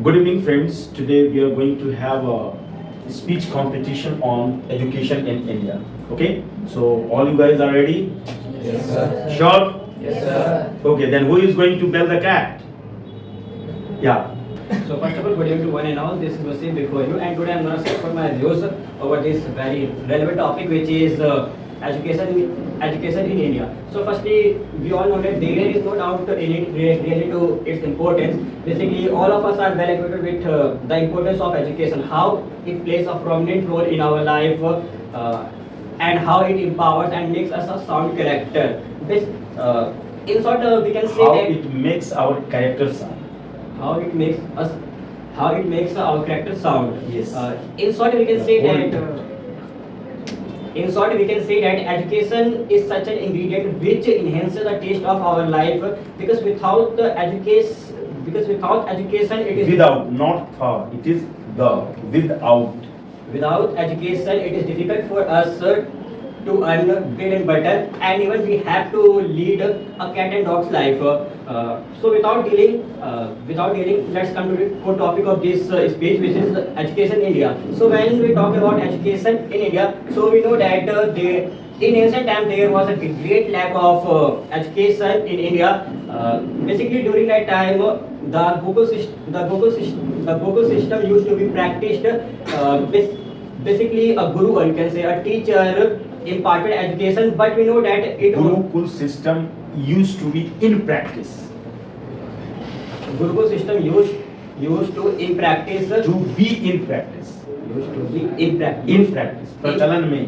Good evening, friends. Today we are going to have a speech competition on education in India. Okay, so all you guys are ready? Yes, sir. Sure? Yes, sir. Okay, then who is going to bell the cat? Yeah. So first of all, good evening to one and all. This is Wasim before you, and today I'm going to share for my views over this very relevant topic, which is education in India. So firstly, we all know that there is no doubt in it really to its importance. Basically, all of us are well acquainted with the importance of education, how it plays a prominent role in our life, and how it empowers and makes us a sound character. This, in short, we can say How that it makes our character sound. how it makes us how it makes our character sound. Yes. In short, we can The say whole- that. In short, we can say that education is such an ingredient which enhances the taste of our life. Because without the education, it is Without, not for. It is the without. without education, it is difficult for us to earn bread and butter, and even we have to lead a cat and dog's life. So without dealing, let's come to the core topic of this speech, which is education in India. So when we talk about education in India, so we know that in ancient time there was a great lack of education in India. Basically, during that time, the Gurukul system used to be practiced. Basically, a guru, or you can say a teacher, imparted education, but we know that it Gurukul system used to be in practice. Gurukul system used to in practice To be in practice. used to be in practice In practice. प्रचलन में.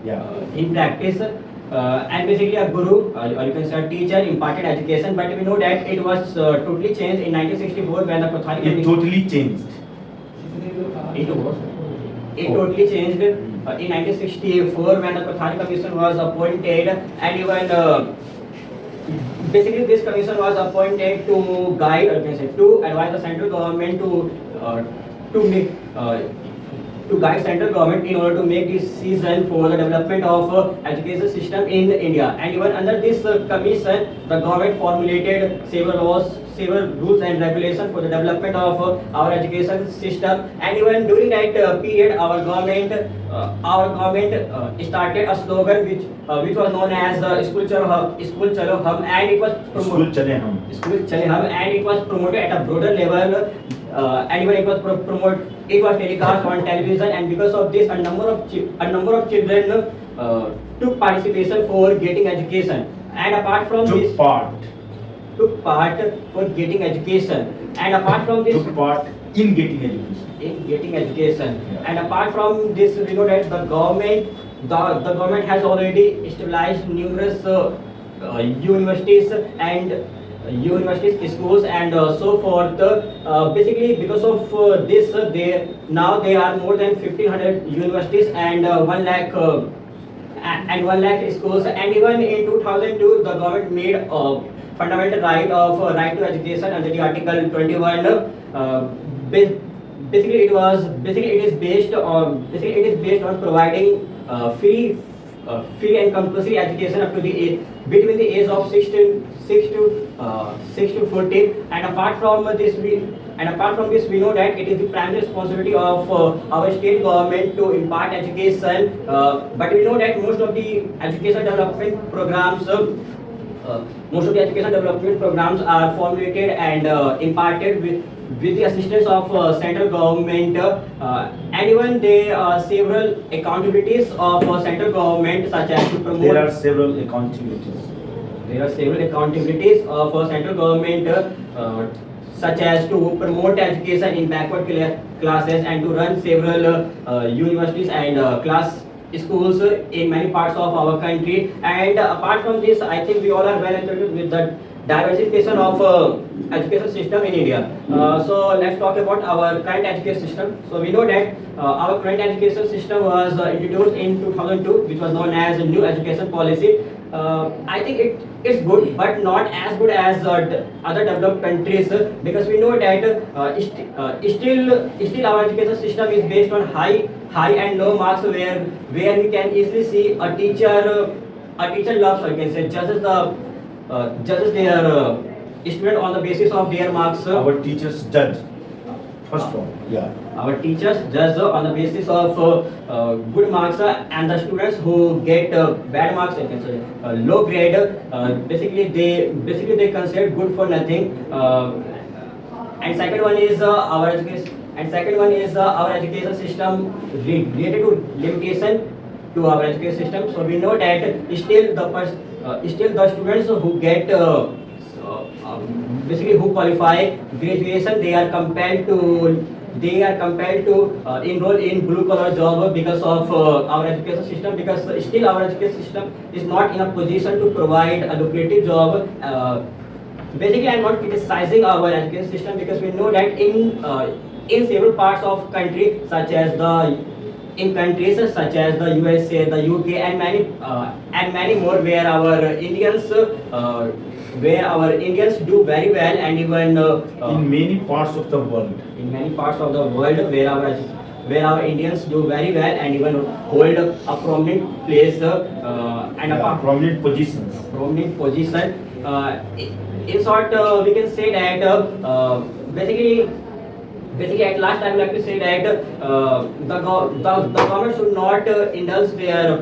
Yeah. in practice, and basically a guru, or you can say a teacher, imparted education, but we know that it was totally changed in 1964 when the Kothari It totally changed. it totally changed in 1964 when the Kothari Commission was appointed, and even basically this commission was appointed to guide, or you can say to advise the central government to make to guide central government in order to make decision for the development of education system in India. And even under this commission, the government formulated several rules and regulations for the development of our education system. And even during that period, our government started a slogan which was known as School Chalo Hum, and it was School चले हम. School Chale Hum, and it was promoted at a broader level, and even it was it was telecast on television, and because of this, a number of children took participation for getting education. And apart from this, took part for getting education. And apart from this, Took part in getting education. in getting education. Yeah. And apart from this, we know that the government has already established numerous universities and schools, and so forth. Basically, because of this, there are more than 1,500 universities and 1 lakh and 1 lakh schools. And even in 2002, the government made a fundamental right to education under the Article 21. Basically, it is based on providing free and compulsory education up to the age between the age of 6 to 14. And apart from this, we know that it is the primary responsibility of our state government to impart education. But we know that most of the education development programs. Are formulated and imparted with the assistance of central government, and even there are several accountabilities of central government, such as to promote. There are several accountabilities. There are several accountabilities of central government, such as to promote education in backward classes, and to run several universities and class schools in many parts of our country. And apart from this, I think we all are well acquainted with the diversification of education system in India. So let's talk about our current education system. So we know that our current education system was introduced in 2002, which was known as a new education policy. I think it's good, but not as good as other developed countries, because we know that still our education system is based on high and low marks, where we can easily see a teacher loves, or you can say judges their student on the basis of their marks. Our teachers judge. First of all, yeah. Our teachers judge on the basis of good marks and the students who get bad marks, you can say low grade. Basically they consider good for nothing. And second one is our education. And second one is our education system related to limitation to our education system. So we know that still the students who get basically who qualify graduation, they are compelled to enroll in blue collar job because of our education system, because still our education system is not in a position to provide a lucrative job. Basically I'm not criticizing our education system, because we know that in several parts of country such as in countries such as the USA, the UK, and many more, where our Indians do very well, and even In many parts of the world. in many parts of the world where our Indians do very well and even hold a prominent place and Yeah, a prominent positions. prominent position. In short, we can say that basically at last I would like to say that the government should not indulge the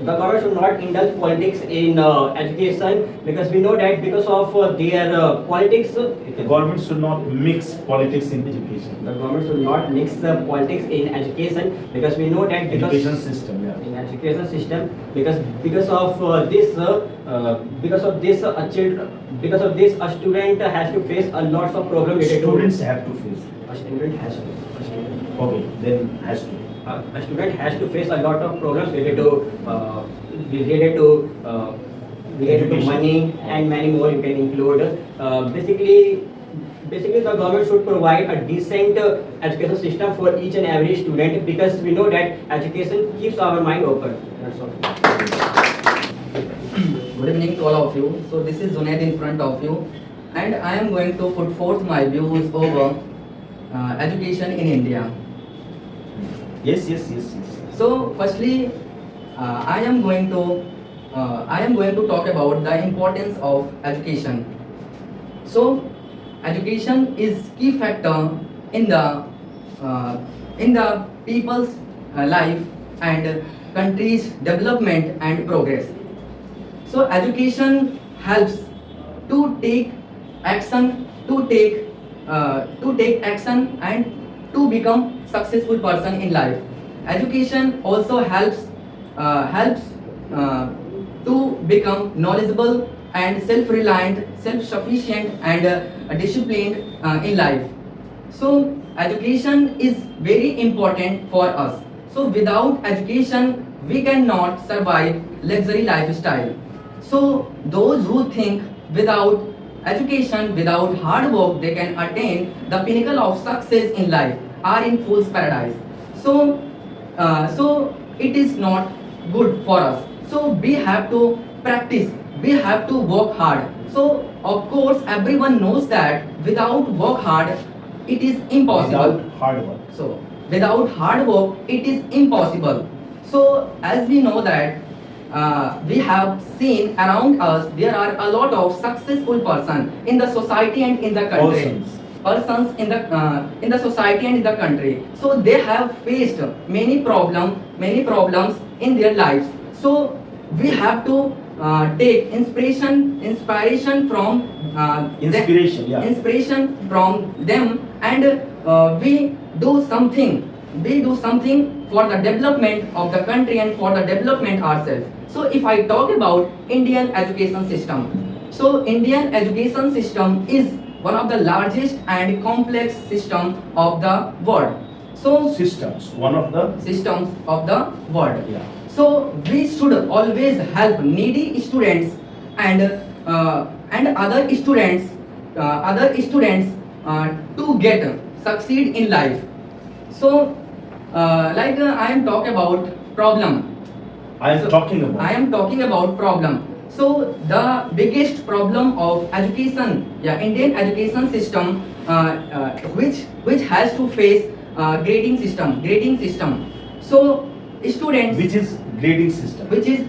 government should not indulge politics in education, because we know that because of their politics, The government should not mix politics in education. the government should not mix the politics in education, because we know that Education system, yeah. in education system, because of this a student has to face a lots of problems related to Students have to face. a student has to Okay, then has to. a student has to face a lot of problems related to Education. money and many more you can include. Basically the government should provide a decent education system for each and every student, because we know that education keeps our mind open. That's all. Good evening to all of you. So this is Junaid in front of you, and I am going to put forth my views over education in India. Yes. So firstly, I am going to talk about the importance of education. So education is key factor in the people's life and country's development and progress. So education helps to take action, and to become successful person in life. Education also helps to become knowledgeable and self-reliant, self-sufficient, and disciplined in life. So education is very important for us. So without education, we cannot survive luxury lifestyle. So those who think without education, without hard work, they can attain the pinnacle of success in life, are in fool's paradise. So it is not good for us. So we have to practice, we have to work hard. So of course everyone knows that without work hard, it is impossible. Without hard work. So without hard work, it is impossible. So as we know that we have seen around us, there are a lot of successful persons in the society and in the country. Persons in the society and in the country. So they have faced many problems in their lives. So we have to take inspiration from inspiration from them, and we do something for the development of the country and for the development ourselves. So if I talk about Indian education system, so Indian education system is one of the largest and complex system of the world. So One of the systems of the world. yeah. So we should always help needy students and other students to get succeed in life. So I am talking about problem. I am talking about problem. So the biggest problem of education, Indian education system, which has to face grading system. So students, which is grading system. which is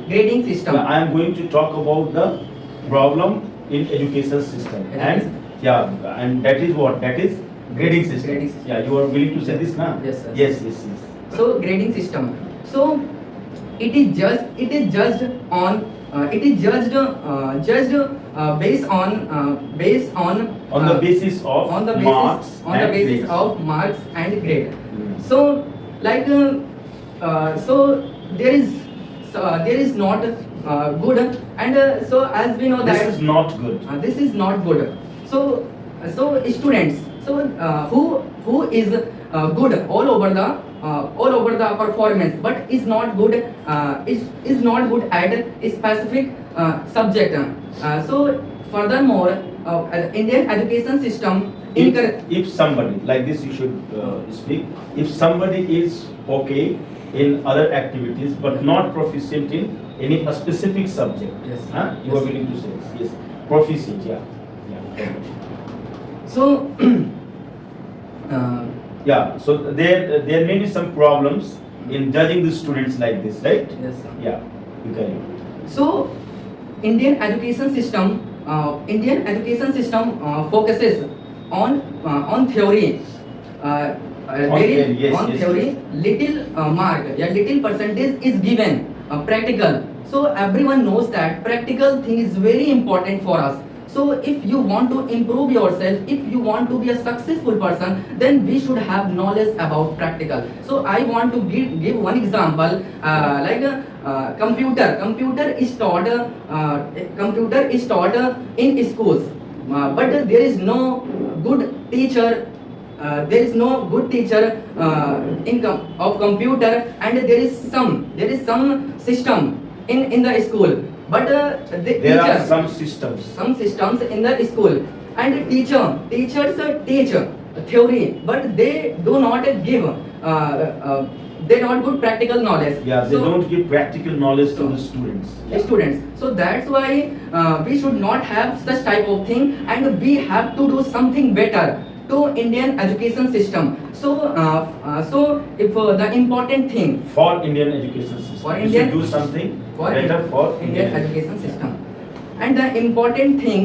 grading system. I am going to talk about the problem in education system and Yeah, and that is what? That is grading system. Grading system. Yeah, you are willing to say this now? Yes, sir. Yes, yes, yes. So grading system. So it is judged on based On the basis of marks and grades. of marks and grade. Mm. So like so there is not good, and so as we know This that is not good. this is not good. So students, who is good all over the performance, but is not good is not good at a specific subject. So furthermore, Indian education system If somebody, like this you should speak, if somebody is okay in other activities but not proficient in any specific subject, Yes. you are Yes. willing to say this? Yes, proficient, yeah. Yeah. so Yeah, so there may be some problems in judging the students like this, right? yes, sir. Yeah, you can. So Indian education system focuses on theory. theory, yes, On yes, theory, yes. little mark, yeah, little percentage is given practical. So everyone knows that practical thing is very important for us. So if you want to improve yourself, if you want to be a successful person, then we should have knowledge about practical. So I want to give one example, computer is taught in schools, but there is no good teacher. Of computer, and there is some system in the school, but There are some systems in the school, and teachers teach theory, but they do not give they not good practical knowledge. Yeah, they So- don't give practical knowledge to the students. students. So that's why we should not have such type of thing, and we have to do something better to Indian education system. So if the important thing For Indian education system, For we Indian- should do something for better for Indian education system, and the important thing,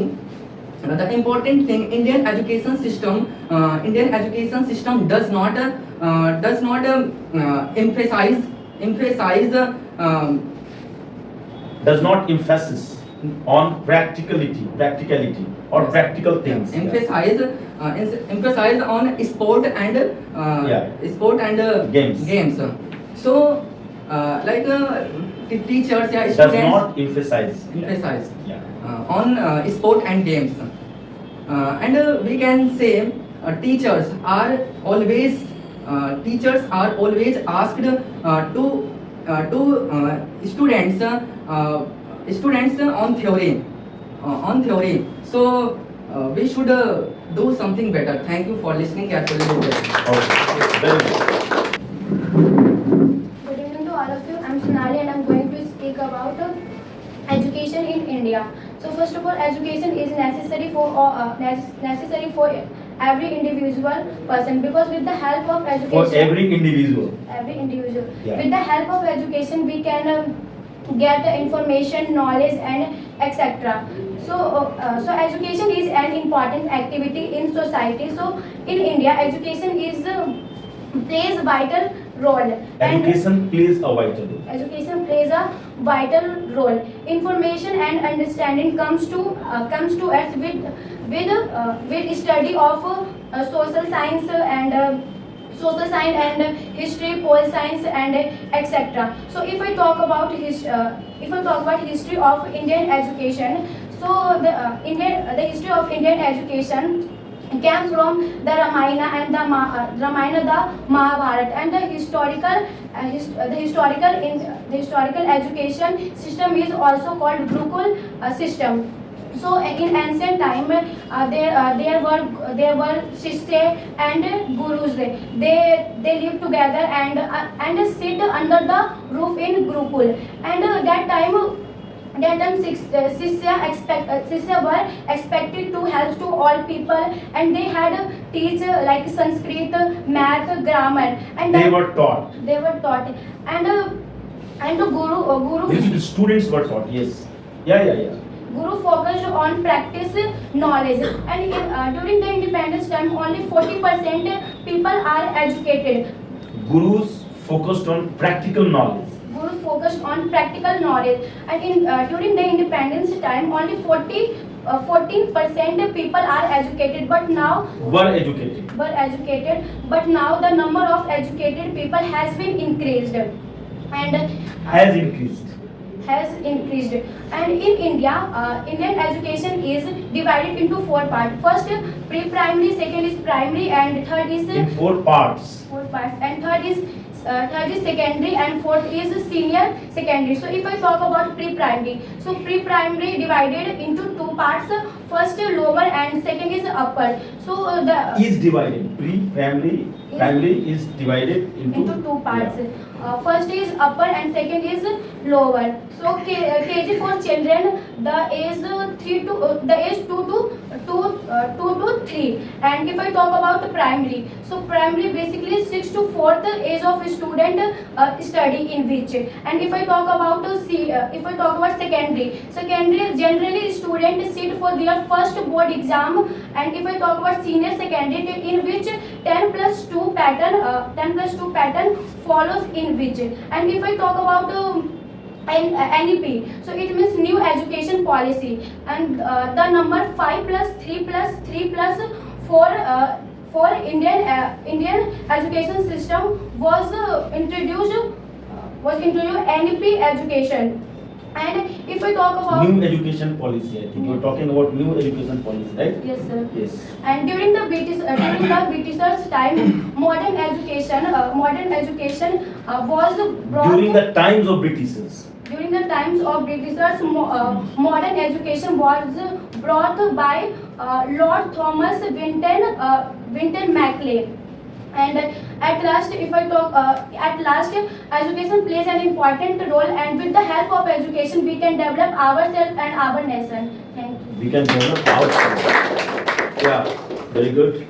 Indian education system does not emphasize does not emphasis on practicality or Yes. practical things. emphasize on sport and Games. So teachers, yeah, Does students not emphasize. emphasize Yeah. on sport and games, and we can say teachers are always asked to students on theory. So we should do something better. Thank you for listening carefully to this. Okay. Very good. Good evening to all of you. I'm Sonali and I'm going to speak about education in India. So first of all, education is necessary for every individual person, because with the help of education, For every individual. Yeah. Yeah. With the help of education, we can get information, knowledge, and etc. So education is an important activity in society. So in India, education is plays a vital role. Education plays a vital role. Education plays a vital role. Information and understanding comes to us with study of social science and history, pol science, and etc. So if I talk about history of Indian education, so the history of Indian education came from the Ramayana and the Mahabharata, and the historical education system is also called Gurukul system. So in ancient time, there were shishya and gurus. They lived together and sit under the roof in Gurukul. And that time shishya were expected to help to all people, and they had teach like Sanskrit, math, grammar, and They were taught. and the guru These students were taught. Yes. Yeah. Guru focused on practice knowledge, and during the independence time, only 40% people are educated. Gurus focused on practical knowledge. Guru focused on practical knowledge, and during the independence time, only 14% people are educated. But now Were educated. but now the number of educated people has been increased, and Has increased. And in India, Indian education is divided into 4 parts. First, pre-primary, second is primary, and third is In 4 parts. 4 parts, and third is secondary, and fourth is senior secondary. So if I talk about pre-primary, so pre-primary divided into 2 parts. First lower and second is upper. So Is divided. Primary is divided into 2 parts. Yeah. First is upper and second is lower. So KG for children, the age 2 to 3. And if I talk about primary, so primary basically 6 to 4th age of student study in which. And if I talk about secondary generally students sit for their first board exam. And if I talk about senior secondary, in which 10+2 pattern follows in which. And if I talk about NEP, so it means new education policy, and the number 5+3+3+4 for Indian education system was introduced NEP education. And if I talk about New education policy, I think you're talking about new education policy, right? yes sir. Yes. And during the Britishers time, modern education was brought. During the times of Britishers. During the times of Britishers, modern education was brought by Lord Thomas Winton Macleay. And at last, education plays an important role, and with the help of education, we can develop ourselves and our nation. Thank you. We can develop ourselves. Yeah, very good.